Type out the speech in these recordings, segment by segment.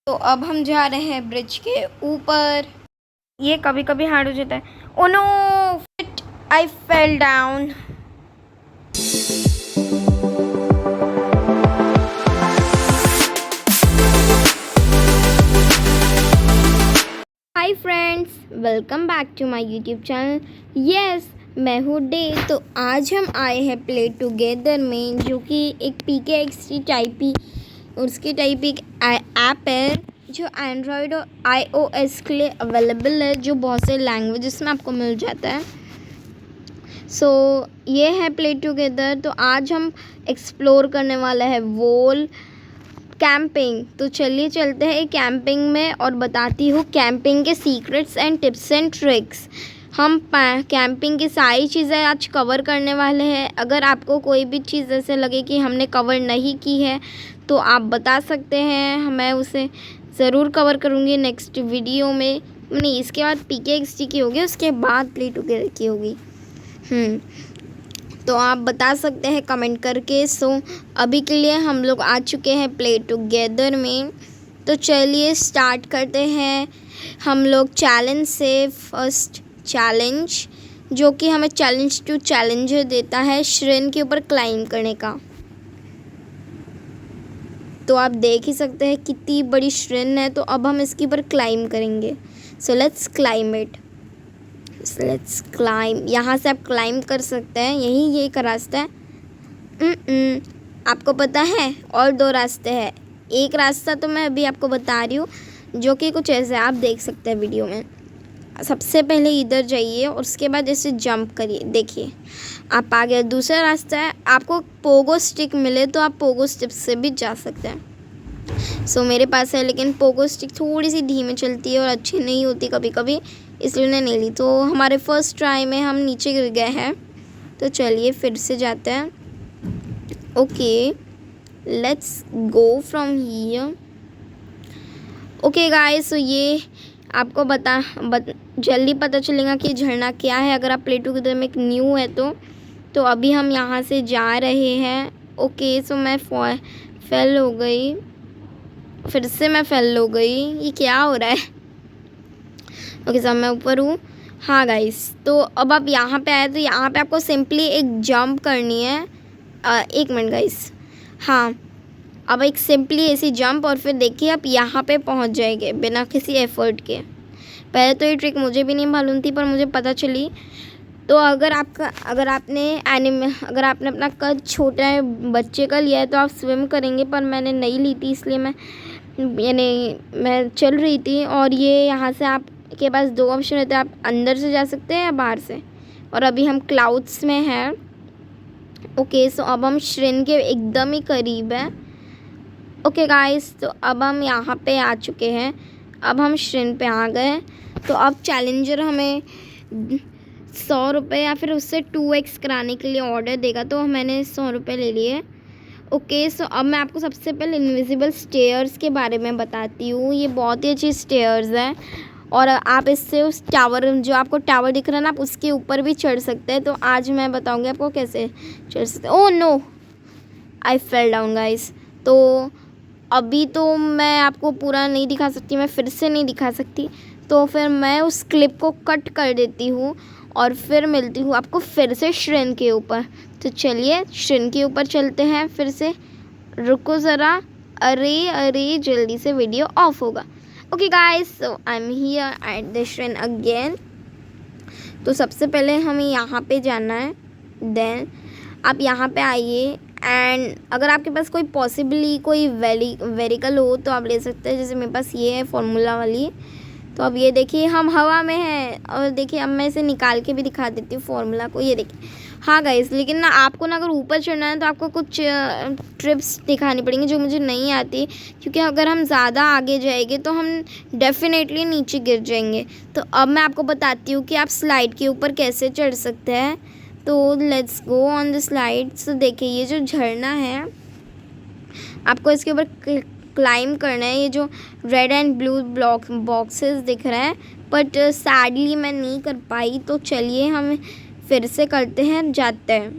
तो अब हम जा रहे हैं ब्रिज के ऊपर। ये कभी कभी हार्ड हो जाता है। Oh no, shit, I fell down. Hi friends, welcome back to my YouTube channel. Yes, मैं हूँ डे। तो आज हम आए हैं प्ले टुगेदर में, जो कि एक PKXD टाइप ही उसकी टाइप एक ऐप है जो एंड्रॉयड और iOS के लिए अवेलेबल है, जो बहुत से लैंग्वेजेस में आपको मिल जाता है। सो ये है प्ले टुगेदर। तो आज हम एक्सप्लोर करने वाला है वॉल कैंपिंग। तो चलिए चलते हैं कैंपिंग में और बताती हूँ कैंपिंग के secrets and tips and tricks. हम कैंपिंग की सारी चीज़ें आज कवर करने वाले हैं। अगर आपको कोई भी चीज़ ऐसे लगे कि हमने कवर नहीं की है तो आप बता सकते हैं, मैं उसे ज़रूर कवर करूँगी नेक्स्ट वीडियो में। नहीं, इसके बाद PKXD की होगी, उसके बाद प्ले टुगेदर की होगी। तो आप बता सकते हैं कमेंट करके। सो अभी के लिए हम लोग आ चुके हैं प्ले टुगेदर में। तो चलिए स्टार्ट करते हैं हम लोग चैलेंज से। फर्स्ट चैलेंज जो कि हमें चैलेंज टू चैलेंजर देता है श्रेन के ऊपर क्लाइंब करने का। तो आप देख ही सकते हैं कितनी बड़ी श्रेन है। तो अब हम इसके ऊपर क्लाइंब करेंगे। So let's climb it. Let's climb. यहाँ से आप क्लाइंब कर सकते हैं, यही एक रास्ता है। आपको पता है और दो रास्ते हैं। एक रास्ता तो मैं अभी आपको बता रही हूँ, जो कि कुछ ऐसे आप देख सकते हैं वीडियो में। सबसे पहले इधर जाइए और उसके बाद ऐसे जंप करिए। देखिए आप आ गए। दूसरा रास्ता है, आपको पोगो स्टिक मिले तो आप पोगो स्टिक से भी जा सकते हैं। सो मेरे पास है, लेकिन पोगो स्टिक थोड़ी सी धीमे चलती है और अच्छी नहीं होती कभी कभी, इसलिए उन्हें नहीं ली। तो हमारे फर्स्ट ट्राई में हम नीचे गिर गए हैं। तो चलिए फिर से जाते हैं। Okay, let's go from here. Okay guys, तो ये आपको जल्दी पता चलेगा कि झरना क्या है अगर आप प्ले टुगेदर में एक न्यू है तो अभी हम यहाँ से जा रहे हैं। ओके, सो मैं फेल हो गई, फिर से मैं फेल हो गई। ये क्या हो रहा है? ओके सर, मैं ऊपर हूँ। हाँ गाइस, तो अब आप यहाँ पे आए तो यहाँ पे आपको सिंपली एक जंप करनी है। एक मिनट गाइस। हाँ, अब एक सिंपली ऐसी जंप और फिर देखिए आप यहाँ पे पहुँच जाएंगे बिना किसी एफर्ट के। पहले तो ये ट्रिक मुझे भी नहीं मालूम थी, पर मुझे पता चली। तो अगर आपने अपना कद छोटा है बच्चे का लिया है तो आप स्विम करेंगे, पर मैंने नहीं ली थी, इसलिए मैं चल रही थी। और ये यहाँ से आपके पास दो ऑप्शन होते हैं, आप अंदर से जा सकते हैं या बाहर से। और अभी हम क्लाउड्स में हैं। ओके, सो अब हम श्रेन के एकदम ही करीब है। ओके गाइस, तो अब हम यहाँ पे आ चुके हैं। अब हम श्रेन पे आ गए। तो अब चैलेंजर हमें 100 रुपये या फिर उससे 2x कराने के लिए ऑर्डर देगा। तो मैंने 100 रुपये ले लिए। ओके, सो अब मैं आपको सबसे पहले इनविजिबल स्टेयर्स के बारे में बताती हूँ। ये बहुत ही अच्छी स्टेयर्स हैं और आप इससे उस टावर, जो आपको टावर दिख रहा है ना, आप उसके ऊपर भी चढ़ सकते हैं। तो आज मैं बताऊँगी आपको कैसे चढ़ सकते हैं। ओह नो, आई फेल डाउन गाइस। तो अभी तो मैं आपको पूरा नहीं दिखा सकती, मैं फिर से नहीं दिखा सकती। तो फिर मैं उस क्लिप को कट कर देती हूँ और फिर मिलती हूँ आपको फिर से श्रेन के ऊपर। तो चलिए श्रेन के ऊपर चलते हैं फिर से। रुको ज़रा, अरे जल्दी से वीडियो ऑफ होगा। Okay guys, so I am here at the shrine again. तो सबसे पहले हमें यहाँ पे जाना है। देन आप यहाँ पे आइए एंड अगर आपके पास कोई पॉसिबली कोई वेरिकल हो तो आप ले सकते हैं। जैसे मेरे पास ये है फॉर्मूला वाली। तो अब ये देखिए हम हवा में हैं और देखिए अब मैं इसे निकाल के भी दिखा देती हूँ फॉर्मूला को। ये देखिए। हाँ गाइस, लेकिन ना आपको ना अगर ऊपर चढ़ना है तो आपको कुछ ट्रिप्स दिखानी पड़ेंगी जो मुझे नहीं आती, क्योंकि अगर हम ज़्यादा आगे जाएंगे तो हम डेफिनेटली नीचे गिर जाएंगे। तो अब मैं आपको बताती हूँ कि आप स्लाइड के ऊपर कैसे चढ़ सकते हैं। तो let's go on the slides. देखिए ये जो झरना है, आपको इसके ऊपर क्लाइंब करना है। ये जो रेड एंड ब्लू बॉक्सेस दिख रहे हैं, बट सैडली मैं नहीं कर पाई। तो चलिए हम फिर से करते हैं, जाते हैं।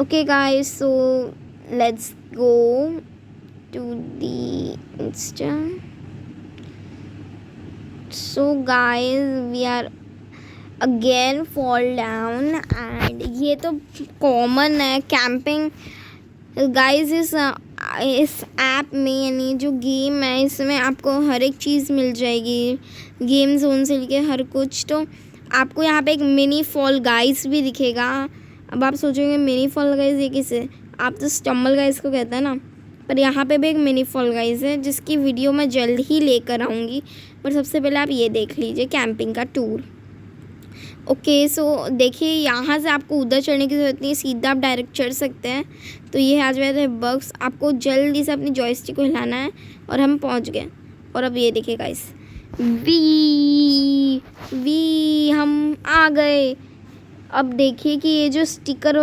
Okay guys, so let's go to the Insta. So guys, we are again fall down and ये तो कॉमन है कैंपिंग गाइस। इस ऐप में यानी जो गेम है इसमें आपको हर एक चीज़ मिल जाएगी, गेम जोन से लेके हर कुछ। तो आपको यहाँ पे एक मिनी फॉल गाइस भी दिखेगा। अब आप सोचोगे मिनी फॉल गाइस ये किसे, आप तो स्टम्बल गाइस को कहते हैं ना, पर यहाँ पे भी एक मिनी फॉल गाइस है जिसकी वीडियो मैं जल्द ही लेकर आऊँगी। पर सबसे पहले आप ये देख लीजिए कैंपिंग का टूर। ओके सो देखिए यहाँ से आपको उधर चढ़ने की ज़रूरत नहीं है, सीधा आप डायरेक्ट चढ़ सकते हैं। तो ये आज वैसे बग्स, आपको जल्दी से अपनी जॉयस्टिक को हिलाना है और हम पहुँच गए। और अब ये देखिए गाइस, वी हम आ गए। अब देखिए कि ये जो स्टिकर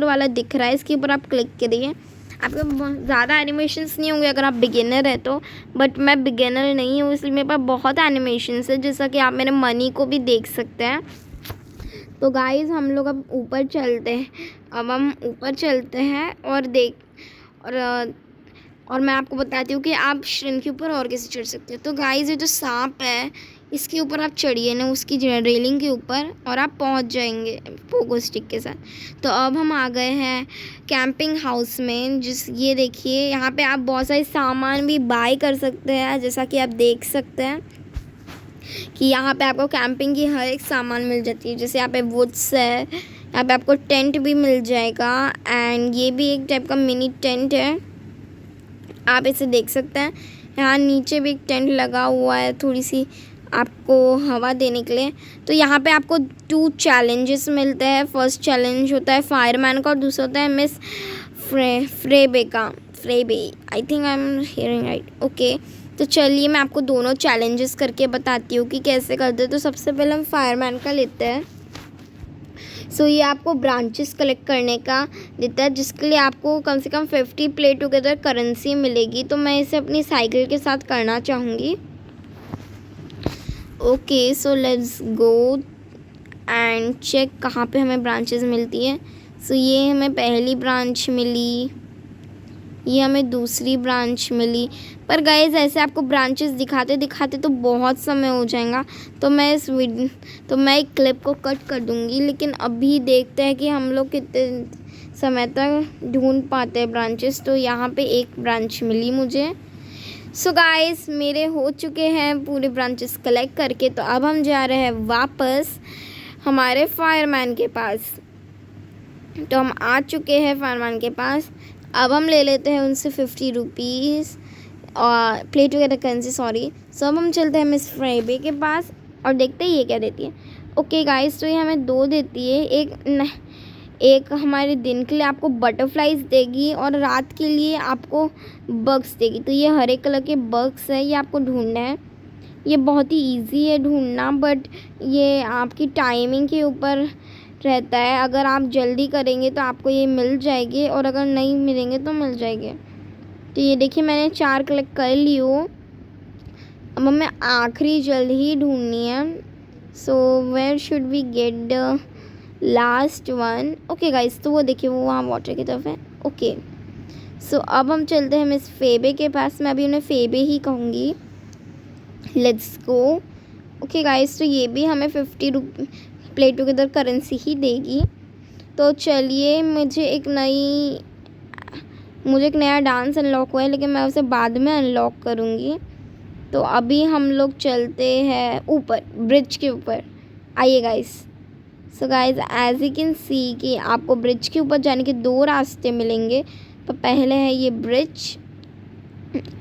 वाला दिख रहा है इसके ऊपर आप क्लिक करिए। आपके ज़्यादा एनिमेशंस नहीं होंगे अगर आप बिगिनर है तो, बट मैं बिगिनर नहीं हूँ इसलिए मेरे पास बहुत एनिमेशंस है, जैसा कि आप मेरे मनी को भी देख सकते हैं। तो गाइस हम लोग अब ऊपर चलते हैं। अब हम ऊपर चलते हैं और मैं आपको बताती हूँ कि आप श्रिन के ऊपर और कैसे चढ़ सकते हो। तो गाइस ये जो सांप है इसके ऊपर आप चढ़िए ना, उसकी रेलिंग के ऊपर, और आप पहुँच जाएंगे पोगो स्टिक के साथ। तो अब हम आ गए हैं कैंपिंग हाउस में। ये देखिए यहाँ पे आप बहुत सारे सामान भी बाय कर सकते हैं, जैसा कि आप देख सकते हैं कि यहाँ पे आपको कैंपिंग की हर एक सामान मिल जाती है। जैसे यहाँ पे वुड्स है, यहाँ पे आपको टेंट भी मिल जाएगा, एंड ये भी एक टाइप का मिनी टेंट है, आप इसे देख सकते हैं। यहाँ नीचे भी एक टेंट लगा हुआ है थोड़ी सी आपको हवा देने के लिए। तो यहाँ पे आपको 2 चैलेंजेस मिलते हैं। फर्स्ट चैलेंज होता है फायरमैन का और दूसरा होता है मिस फ्रेबे का। I think I am hearing right. Okay तो चलिए मैं आपको दोनों चैलेंजेस करके बताती हूँ कि कैसे करते हैं। तो सबसे पहले हम फायरमैन का लेते हैं। सो ये आपको ब्रांचेस कलेक्ट करने का देता है, जिसके लिए आपको कम से कम 50 प्ले टुगेदर करेंसी मिलेगी। तो मैं इसे अपनी साइकिल के साथ करना चाहूँगी। Okay so let's go and check कहाँ पे हमें ब्रांचेस मिलती है। सो ये हमें पहली ब्रांच मिली, ये हमें दूसरी ब्रांच मिली। पर गाइस ऐसे आपको ब्रांचेस दिखाते दिखाते तो बहुत समय हो जाएगा, तो मैं एक क्लिप को कट कर दूंगी। लेकिन अभी देखते हैं कि हम लोग कितने समय तक ढूंढ पाते हैं ब्रांचेस। तो यहाँ पे एक ब्रांच मिली मुझे। सो गाइस मेरे हो चुके हैं पूरे ब्रांचेस कलेक्ट करके। तो अब हम जा रहे हैं वापस हमारे फायरमैन के पास। तो हम आ चुके हैं फायरमैन के पास। अब हम ले लेते हैं उनसे 50 रुपीज़ और प्ले टुगेदर करेंसी, सॉरी। सो अब हम चलते हैं मिस फ्रेबे के पास और देखते हैं ये क्या देती है। ओके गाइस तो ये हमें 2 देती है। एक हमारे दिन के लिए आपको बटरफ्लाइज देगी और रात के लिए आपको बग्स देगी। तो ये हरे कलर के बग्स है, ये आपको ढूंढना है। ये बहुत ही इजी है ढूंढना, बट ये आपकी टाइमिंग के ऊपर रहता है। अगर आप जल्दी करेंगे तो आपको ये मिल जाएगी, और अगर नहीं मिलेंगे तो मिल जाएंगे। तो ये देखिए मैंने 4 कलेक्ट कर ली हो। अब हमें आखिरी जल्द ही ढूंढनी है। So where should we get the last one. Okay guys तो वो देखिए वो वहाँ वाटर की तरफ है। ओके सो अब हम चलते हैं मिस फेबे के पास। मैं अभी उन्हें फेबे ही कहूँगी। Let's go. ओके गाइस तो ये भी हमें 50 प्ले टुगेदर करेंसी ही देगी। तो चलिए मुझे एक नया डांस अनलॉक हुआ है, लेकिन मैं उसे बाद में अनलॉक करूँगी। तो अभी हम लोग चलते हैं ऊपर ब्रिज के ऊपर। आइए guys. So guys as you can see कि आपको ब्रिज के ऊपर जाने के 2 रास्ते मिलेंगे। तो पहले है ये bridge.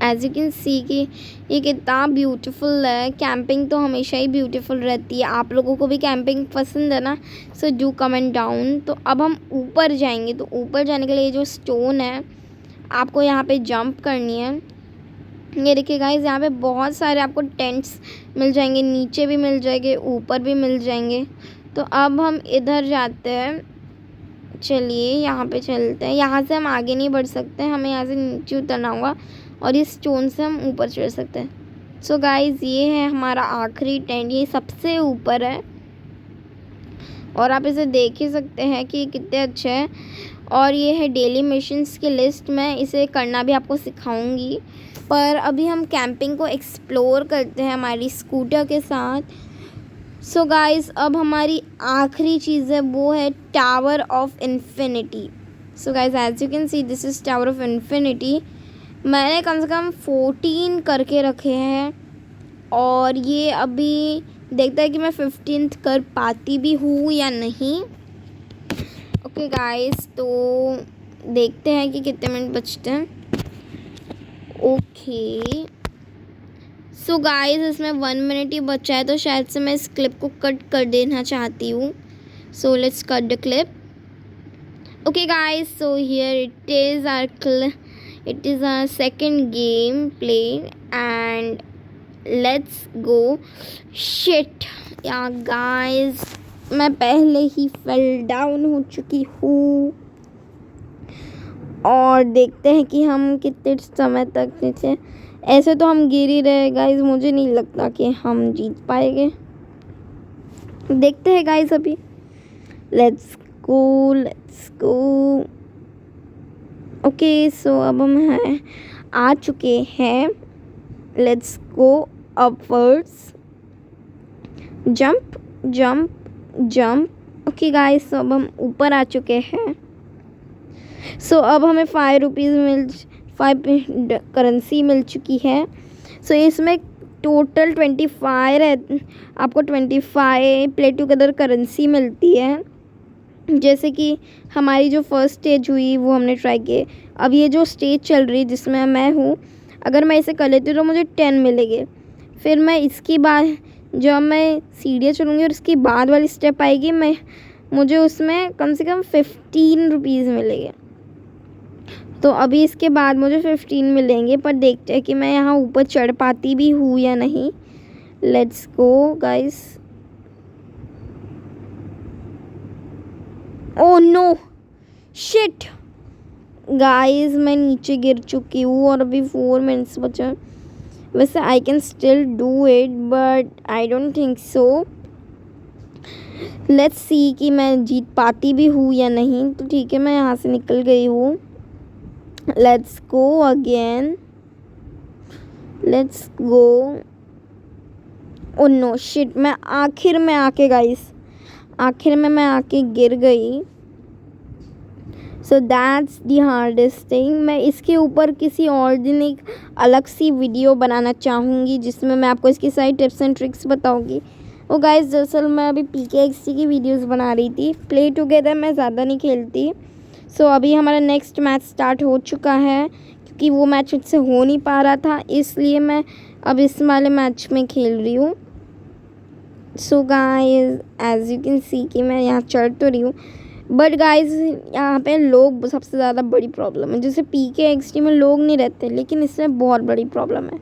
As you can see कि ये कितना ब्यूटीफुल है। कैंपिंग तो हमेशा ही ब्यूटीफुल रहती है। आप लोगों को भी कैंपिंग पसंद है ना, सो डू कमेंट डाउन। तो अब हम ऊपर जाएंगे। तो ऊपर जाने के लिए जो स्टोन है आपको यहाँ पे जंप करनी है। ये देखिए गाइस यहाँ पे बहुत सारे आपको टेंट्स मिल जाएंगे, नीचे भी मिल जाएंगे, ऊपर भी मिल जाएंगे। तो अब हम इधर जाते हैं। चलिए यहाँ पे चलते हैं। यहाँ से हम आगे नहीं बढ़ सकते, हमें यहाँ से नीचे उतरना होगा और इस स्टोन से हम ऊपर चढ़ सकते हैं। सो गाइस ये है हमारा आखिरी टेंट, ये सबसे ऊपर है और आप इसे देख ही सकते हैं कि कितने अच्छे हैं। और ये है डेली मिशंस की लिस्ट। मैं इसे करना भी आपको सिखाऊंगी, पर अभी हम कैंपिंग को एक्सप्लोर करते हैं हमारी स्कूटर के साथ। सो गाइस, अब हमारी आखिरी चीज़ है, वो है tower of infinity. So guys, as you can see this is tower of infinity. मैंने कम से कम 14 करके रखे हैं, और ये अभी देखता है कि मैं 15th कर पाती भी हूँ या नहीं। ओके गाइस, तो देखते हैं कि कितने मिनट बचते हैं। ओके सो गाइस, इसमें 1 मिनट ही बचा है, तो शायद से मैं इस क्लिप को कट कर देना चाहती हूँ। So let's cut the clip. Okay guys, so here it is our second game play and let's go. Shit यार गाइस, मैं पहले ही फेल डाउन हो चुकी हूँ, और देखते हैं कि हम कितने समय तक नीचे। ऐसे तो हम गिर ही रहे गाइस, मुझे नहीं लगता कि हम जीत पाएंगे। देखते हैं गाइस अभी। Let's go. ओके सो अब हम आ चुके हैं। Let's go upwards. Jump. Okay guys, अब हम ऊपर आ चुके हैं। सो अब हमें 5 करेंसी मिल चुकी है। सो इसमें टोटल 25 है, आपको 25 प्ले टुगेदर करेंसी मिलती है। जैसे कि हमारी जो फर्स्ट स्टेज हुई वो हमने ट्राई की। अब ये जो स्टेज चल रही है जिसमें मैं हूँ, अगर मैं इसे कर लेती हूँ तो मुझे 10 मिलेंगे। फिर मैं इसके बाद जब मैं सीढ़ियाँ चलूँगी और इसकी बाद वाली स्टेप आएगी, मुझे उसमें कम से कम 15 रुपीज़ मिलेंगे। तो अभी इसके बाद मुझे 15 मिलेंगे, पर देखते हैं कि मैं यहाँ ऊपर चढ़ पाती भी हूँ या नहीं। Let's go guys. Oh no, shit guys, मैं नीचे गिर चुकी हूँ और अभी 4 मिनट्स बचा। वैसे I can still do it, but I don't think so. Let's सी कि मैं जीत पाती भी हूँ या नहीं। तो ठीक है, मैं यहाँ से निकल गई हूँ। Let's go again. Let's go. Oh no shit, मैं आखिर में आके गिर गई। So that's the hardest thing. मैं इसके ऊपर किसी और दिन एक अलग सी वीडियो बनाना चाहूँगी जिसमें मैं आपको इसकी सारी टिप्स एंड ट्रिक्स बताऊँगी। वो गाइस, दरअसल मैं अभी PKXD की वीडियोस बना रही थी। प्ले टुगेदर मैं ज़्यादा नहीं खेलती। सो अभी हमारा नेक्स्ट मैच स्टार्ट हो चुका है, क्योंकि वो मैच मुझसे हो नहीं पा रहा था, इसलिए मैं अब इस वाले मैच में खेल रही हूँ। So guys, as you can see कि मैं यहाँ चढ़ तो रही हूँ, बट गाइस यहाँ पे लोग सबसे ज़्यादा बड़ी प्रॉब्लम है। जैसे PKXD में लोग नहीं रहते, लेकिन इसमें बहुत बड़ी प्रॉब्लम है।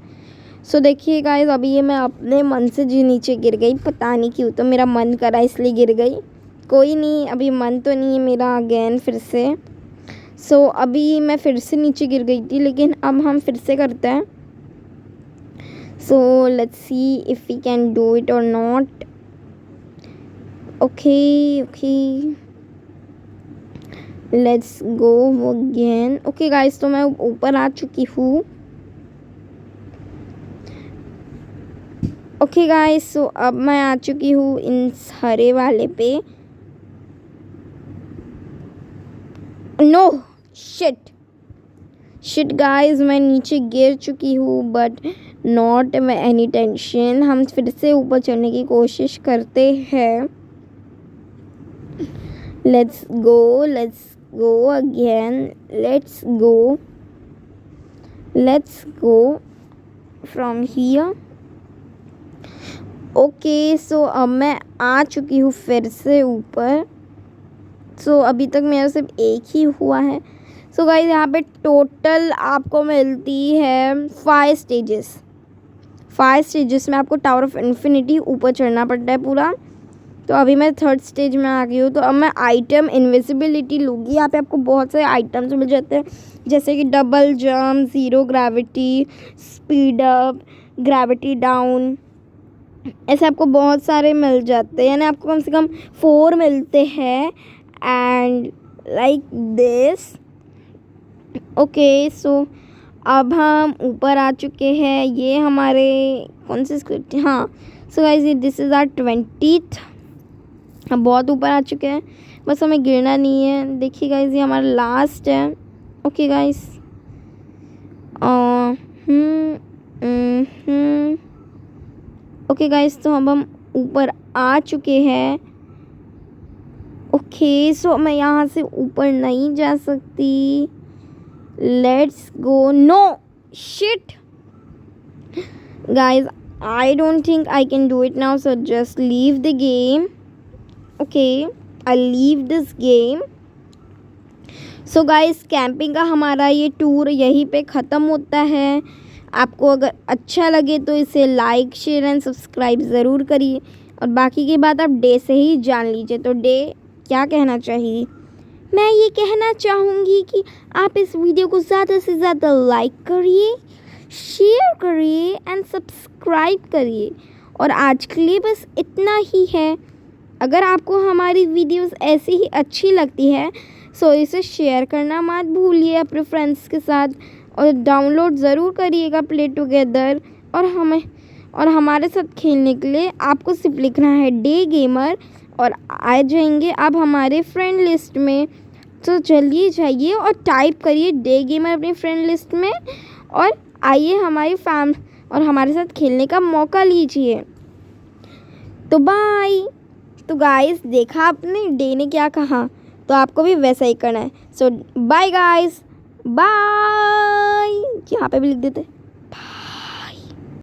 सो देखिए गाइस, अभी ये मैं अपने मन से जी नीचे गिर गई, पता नहीं क्यों, तो मेरा मन करा इसलिए गिर गई। कोई नहीं, अभी मन तो नहीं है मेरा अगेन फिर से। सो अभी मैं फिर से नीचे गिर गई थी, लेकिन अब हम फिर से करते हैं। So let's see if we can do it और not. Okay let's go again. Okay guys, तो मैं ऊपर आ चुकी हूँ। ओके गाइस, सो अब मैं आ चुकी हूँ इन हरे वाले पे। नो शिट गाइस, मैं नीचे गिर चुकी हूँ, बट नॉट एनी टेंशन। हम फिर से ऊपर चढ़ने की कोशिश करते हैं। Let's go again. Let's go from here. Okay so अब मैं आ चुकी हूँ फिर से ऊपर। सो अभी तक मेरा सिर्फ एक ही हुआ है। सो गाइस, यहाँ पे टोटल आपको मिलती है 5 स्टेजेस में आपको टावर ऑफ इन्फिनिटी ऊपर चढ़ना पड़ता है पूरा। तो अभी मैं 3rd स्टेज में आ गई हूँ। तो अब मैं आइटम इनविजिबिलिटी लूँगी। यहाँ पे आपको बहुत सारे आइटम्स मिल जाते हैं, जैसे कि double jump, 0 gravity, speed up, gravity down, ऐसे आपको बहुत सारे मिल जाते हैं। यानी आपको कम से कम 4 मिलते हैं। And like this. Okay so अब हम ऊपर आ चुके हैं। ये हमारे कौन से स्क्रिप्ट, हाँ। So guys this is our 20th। हम बहुत ऊपर आ चुके हैं, बस हमें गिरना नहीं है। देखिए गाइस ये हमारा लास्ट है। ओके गाइस ओके गाइस तो अब हम ऊपर आ चुके हैं। ओके सो मैं यहाँ से ऊपर नहीं जा सकती। Let's go. No shit guys, I don't think I can do it now, so just leave the game. Okay, I'll leave this game. So guys, camping का हमारा ये टूर यहीं पे ख़त्म होता है। आपको अगर अच्छा लगे तो इसे लाइक शेयर एंड सब्सक्राइब ज़रूर करिए, और बाकी की बात आप डे से ही जान लीजिए। तो डे क्या कहना चाहिए? मैं ये कहना चाहूँगी कि आप इस वीडियो को ज़्यादा से ज़्यादा लाइक करिए, शेयर करिए एंड सब्सक्राइब करिए। और आज के लिए बस इतना ही है। अगर आपको हमारी वीडियोस ऐसी ही अच्छी लगती है सो इसे शेयर करना मत भूलिए अपने फ्रेंड्स के साथ, और डाउनलोड ज़रूर करिएगा प्ले टुगेदर। और हमारे साथ खेलने के लिए आपको सिर्फ लिखना है डे गेमर, और आ जाएंगे आप हमारे फ्रेंड लिस्ट में। तो चलिए जाइए और टाइप करिए डे गेमर अपनी फ्रेंड लिस्ट में, और आइए और हमारे साथ खेलने का मौका लीजिए। तो बाय। तो गाइस देखा आपने डे ने क्या कहा, तो आपको भी वैसा ही करना है। सो बाय गाइस, बाय। यहाँ पे भी लिख देते।